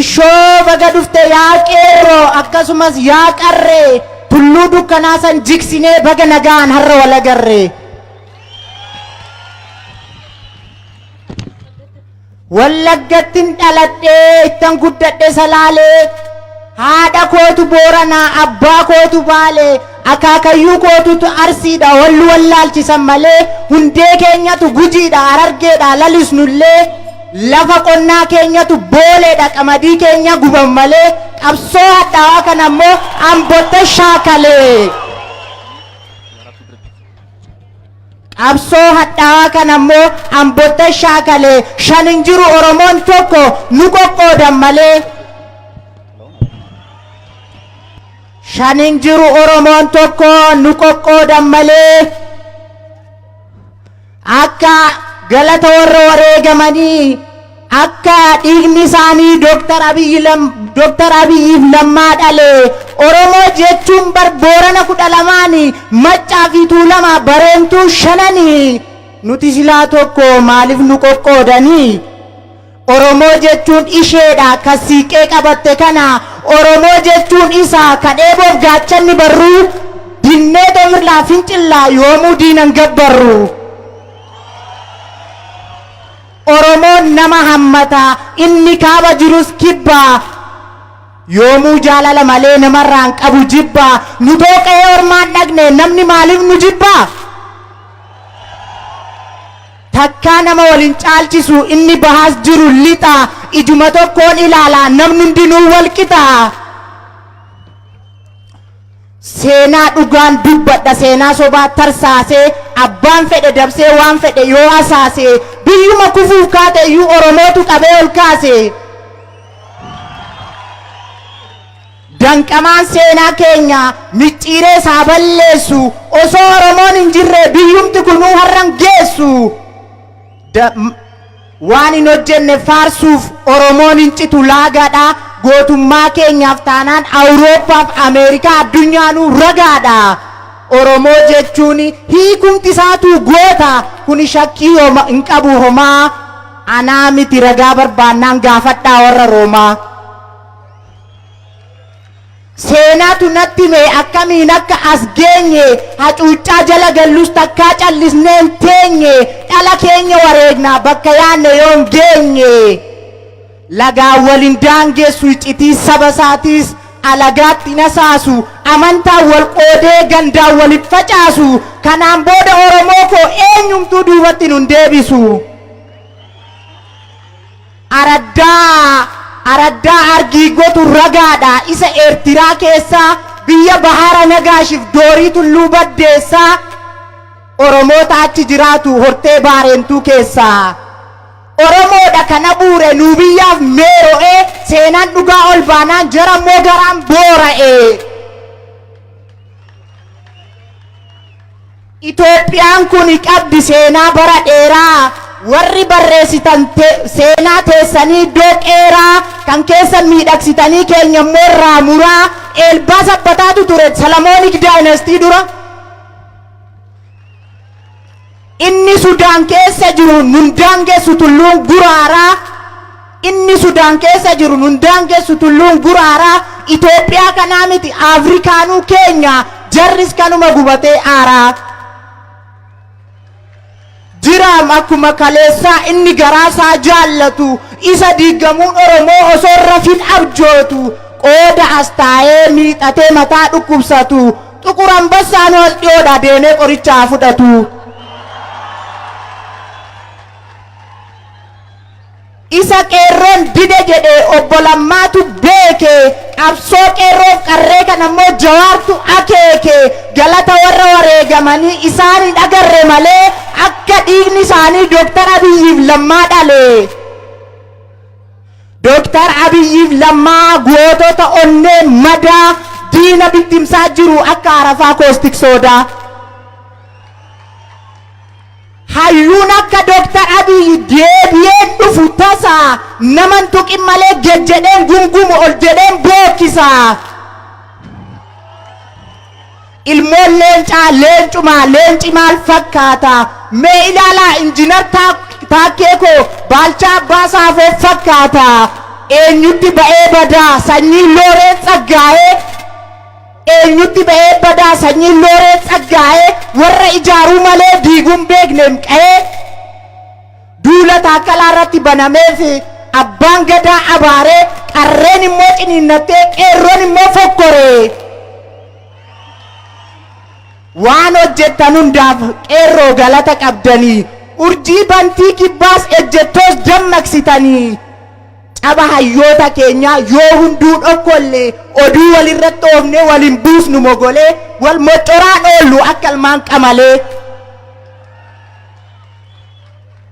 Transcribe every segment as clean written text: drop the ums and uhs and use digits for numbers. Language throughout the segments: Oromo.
ishoo baga dhufte yaa qeerroo akkasumas yaa qarree tulluu dukkanaa san jigsinee baga nagaan har'a wal agarre. Wallaggattin dhaladhee ittan guddadhe Salaalee haadha kootu Booranaa abbaa kootu Baalee akaakayyuu kootutu Arsiidha wallu wallaalchisan malee hundee keenyatu Gujiidha Harargeedha lalisnullee lafa qonnaa keenyatu Booleedha qamadii keenya guban malee qabsoo hadhaawaa kan ammoo Ambotta shaakalee. Qabsoo hadhaawaa kan ammoo Ambotta shaakalee shanin jiru Oromoon tokko nu qoqqoodan malee. Shanin jiru Oromoon tokko nu qoqqoodan malee. Akka galata warra wareegamanii akka dhiigni isaanii Dr. Abiyyiif lammaa dhalee Oromoo jechuun Boorana 12 Maccaa fi Tuulamaa Bareentuu 5 nuti silaa tokko maaliif nu qoqqoodanii? Oromoo jechuun isheedha kan siiqee qabatte kana Oromoo jechuun isaa kan eeboof gaachanni barruu dinnee tomirlaa fincillaa yoomuu diinan gabbarru. Oromoon nama hammata inni kaaba jirus kibbaa yoomuu jaalala malee namarraan qabu jibbaa nu tooqee ormaan dhagne namni maaliif nu jibbaa? Takkaa nama waliin caalchisu inni bahaas jiru lixa ijuma tokkoon ilaala namni hundinuu wal qixa. Seenaa dhugaan dubbadha seenaa sobaa tarsaasee abbaan fedhe dabsee waan fedhe yoo asaase biyyuma kufuuf kaate iyyuu Oromootu qabee ol kaase. Danqamaan seenaa keenya micciiree isaa balleessu osoo Oromoon hin jirre biyyumti kunuu har'an geessu. Waan hin hojjenne faarsuuf Oromoon hin citu laagaadha. Gootummaa keenyaaf taanaan Awurooppaaf Ameerikaa addunyaanuu ragaadha. Oromoo jechuun hiikumti isaatu goota kun shakkii hin qabu homaa anaa miti ragaa barbaannaan gaafadhaa warra Roomaa. Seenaatu natti mee akkamiin akka as geenye hacuuccaa jala gallus takkaa callisneen teenye dhala keenya wareegnaa bakka yaanne yoon geenye. Lagaa waliin daangeessu iccitii saba isaatiis alagaatti nasaasu amantaa wal qoodee gandaan walitti facaasu kanaan booda Oromoo koo eenyumtuu duubatti nun deebisu. Araddaa argiigotu ragaadha isa Eertiraa keessaa biyya Bahara Nagaashiif doorii tulluu baddeessaa Oromoota achi jiraatu hortee Baareentuu keessaa. Oromoodha kana buure nu biyyaaf meero'ee seenaan dhugaa ol baanaan jara immoo garaan boora'ee. Itoophiyaan kun qabdi seenaa bara dheeraa warri barreessitan seenaa teessanii iddoo qeeraa kan keessan miidhagsitanii keenya immoo irraa muraa eelbaa sabbataatu ture Salomoonik daayinastii dura. Inni Sudaan keessa jiru nun daangessu tulluun Guraaraa. Inni Sudaan keessa jiru nun daangessu tulluun Guraaraa. Itoophiyaa kanaa miti Afrikaanuu keenya jarris kanuma gubatee aaraa. Jiraam akkuma kaleessaa inni garaasaa jaallatu isa diigamuun Oromoo osoo rafin abjootu qooda as taa'ee miixatee mataa dhukkubsatu Xuqur Ambassaan ol dhiyoodha deemee qorichaa fudhatu. Isa qeerroon dide jedhe obbo Lammaatu beeke qabsoo qeerroof qarree kan ammoo Jawaartu akeeke galata warra wareegamanii isaan hin agarre malee akka dhiigni isaanii Dr. Abiyyiif lammaa dhale. Dr. Abiyyiif lammaa gootota onnee madaa diina bittimsaa jiru akka Arafaa Koostik Soodaa. Hayyuun akka Dr. Abiyyi deebi'ee dhufu tasa naman tuqin malee gad jedheen gungumu ol jedheen bookkisa. Ilmoon leencumaa leenci maal fakkaata mee ilaalaa injinar Taakkee koo Baalchaa Abbaa Saafoo fakkaata eenyutti ba'ee badaa sanyii Looreen Tsaggaayee eenyutti ba'ee badaa sanyii Looreen Tsaggaayee warra ijaaruu malee diiguun beekneem qa'ee duula taakkalaa irratti banameef abbaan gadaa abaaree qarreen immoo ciniinnattee qeerroon immoo fokkoree waan hojjettan hundaaf qeerroo galata qabdanii urjii bantii kibbaas ejjettoos dammaqsitanii caba hayyoota keenya yoo hunduu dhokkolle oduu walirratti oofne waliin buusnu mogolee wal mocoraan oollu akka ilmaan qamalee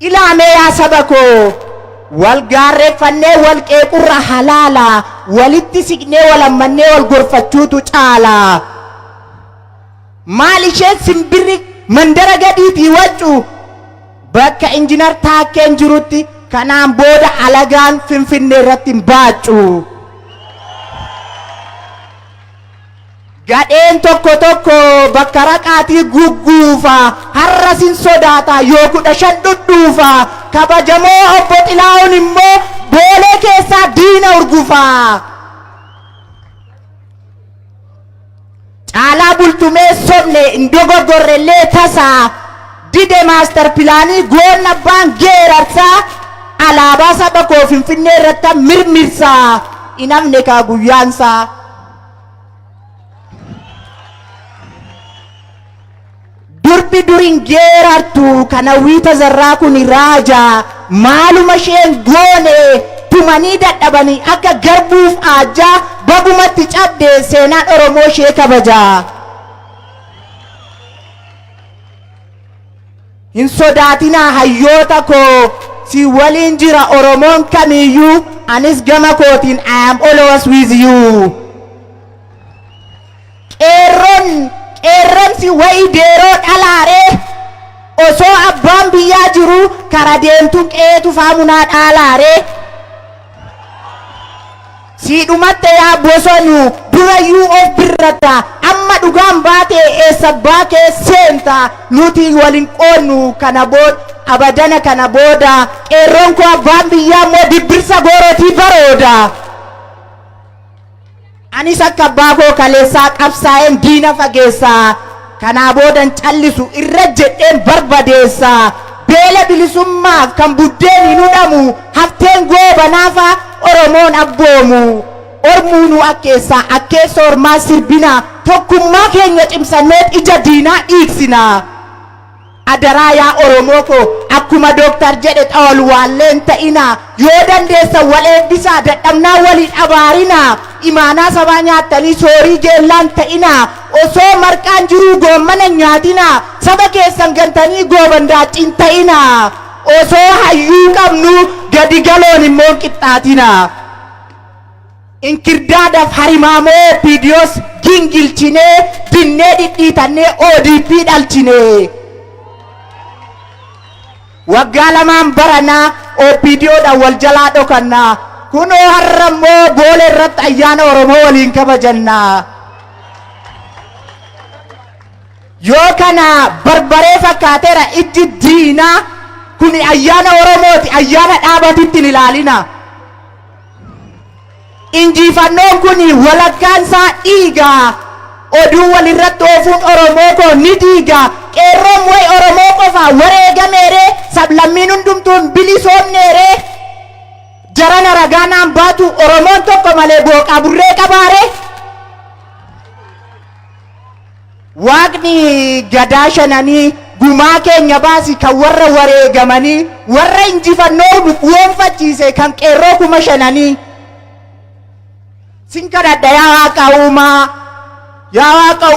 ilaamee yaa saba koo wal gaarreeffannee wal qeequrra halaala walitti siqnee wal ammannee wal gorfachuutu caala maal isheen simbirri mandara gadiitii waccu bakka injinar Taakkeen jirutti kanaan booda alagaan Finfinnee irratti hin baaccu gadheen tokko tokko bakka raqaatii gugguufa har'a sin sodaata yoo 15 dhudhuufa kabajamoo obbo Xilaa'uun immoo boolee keessaa diina urgufa caalaa bultumee sobne indogoggorrellee tasaa dide maaster pilaanii goon abbaan geerarsaa alaabaa saba koo Finfinnee irratti mirmirsaa inamne kaa guyyaansaa durbi durin geerartu kana wiita zarraa kun raaja maaluma isheen goone tumanii dadhabanii akka garbuuf aajjaa bagumatti cabde seenaan Oromoo ishee kabajaa hin sodaatinaa hayyoota koo si waliin jira Oromoon kamiyyuu anis gama kootiin I am always with you qeerroon si wayi deeroo dhalaaree osoo abbaan biyyaa jiru kara deemtuun qeetu faamunaa dhaalaaree siidhumatte yaa bosonu durayyuu of birrata amma dhugaan baate eessa baakee seenta nuti waliin qoonnu kana booda abadana kana booda qeerroon koo abbaan biyyaa immoo dibbirsa goorotii barooda anis akka abbaa koo kaleessaa qabsaa'een diina fageessaa kanaa boodan callisu irra jedheen barbadeessaa beela bilisummaaf kan buddeen hin hudhamu hafteen goobanaafa Oromoon abboomu ormuunu akkeessa ormaa sirbina tokkummaa keenya cimsannee ija diinaa dhiiksina adaraa yaa Oromoo koo akkuma Dooktar jedhe xawal waalleen ta'ina yoo dandeessa wal eebbisaa dadhabnaa waliin abaarina imaanaa sabaa nyaattanii soorii geellaan ta'ina osoo marqaan jiruu goommana nyaatina saba keessan gantanii goobandaaccin ta'ina osoo hayyuu qabnu gadi galoon immoo qixxaatina inkirdaadhaaf harimaamoo PDOs gingilchinee dinnee dhidhiitannee ODP dhalchinee waggaa lamaan baranaa OPDOdhaan wal jalaa dhokannaa kunoo har'a immoo boolee irratti ayyaana Oromoo waliin kabajannaa yoo kana barbaree fakkaateera ijji diinaa kun ayyaana Oromooti ayyaana dhaabatitti hin ilaalina injifannoon kun walakkaan isaa dhiigaa oduu walirratti oofuun Oromoo koo ni dhiigaa qeerroon way Oromoo qofa wareegameere sablammiin hundumtuun bilisoomneere jarana ragaanaan baatu Oromoon tokko malee booqaa burree qabaare waaqni gadaa shananii gumaa keenya baasi kan warra wareegamanii warra injifannoo dhuunfachiise kan qeerroo 5,000 sin kadhadha yaa Waaqa uumaa yaa Waaqa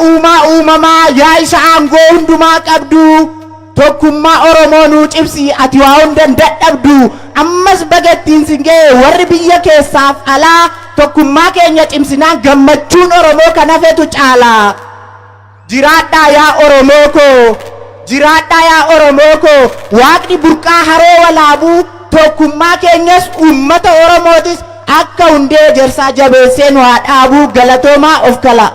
uumamaa yaa isa aangoo hundumaa qabdu tokkummaa Oromoo nuu cimsi ati waa hundan dadhabdu ammas bagattiin singee warri biyya keessaaf alaa tokkummaa keenya cimsinaan gammachuun Oromoo kan hafetu caala jiraadhaa yaa Oromoo koo jiraadhaa yaa Oromoo koo waaqni burqaa haroo walaabuu tokkummaa keenyas uummata Oromootis akka hundee jarsaa jabeessee nu haa dhaabuu galatoomaa of kala